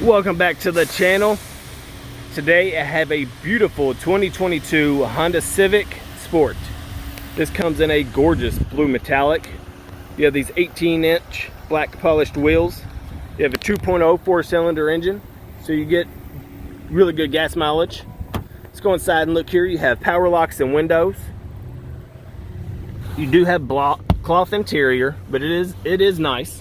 Welcome back to the channel. Today I have a beautiful 2022 Honda Civic Sport. This comes in a gorgeous blue metallic. You have these 18-inch black polished wheels. You have a 2.0 4-cylinder engine, so you get really good gas mileage. Let's go inside and look here. You have power locks and windows. You do have cloth interior, but it is nice.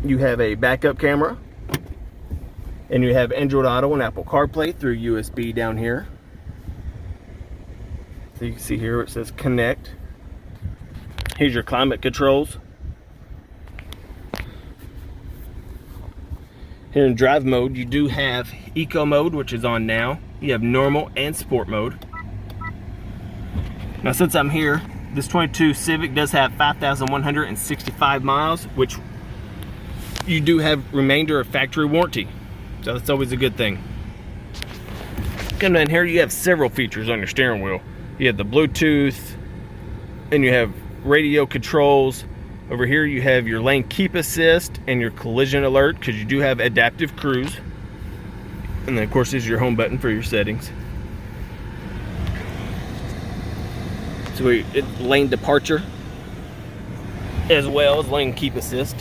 You have a backup camera, and you have Android Auto and Apple CarPlay through USB down here. So you can see here it says connect. Here's your climate controls. Here in drive mode, you do have eco mode, which is on now. You have normal and sport mode. Now since I'm here, this 22 Civic does have 5,165 miles, which you do have remainder of factory warranty, so that's always a good thing. Come down here, you have several features on your steering wheel. You have the Bluetooth, and you have radio controls. Over here you have your lane keep assist and your collision alert, because you do have adaptive cruise. And then of course this is your home button for your settings. So lane departure as well as lane keep assist.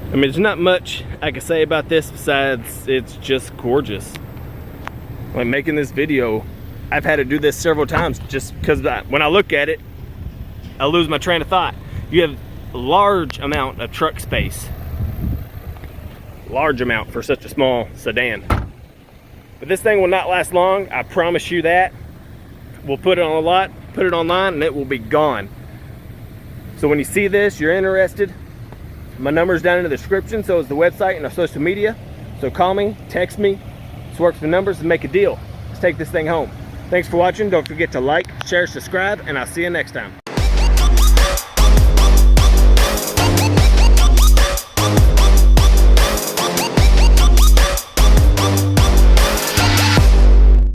I mean, there's not much I can say about this besides it's just gorgeous. Like making this video, I've had to do this several times just because when I look at it, I lose my train of thought. You have a large amount of truck space. Large amount for such a small sedan. But this thing will not last long, I promise you that. We'll put it on a lot, put it online, and it will be gone. So when you see this, you're interested, my number's down in the description, so is the website and our social media. So call me, text me, let's work the numbers and make a deal. Let's take this thing home. Thanks for watching. Don't forget to like, share, subscribe, and I'll see you next time.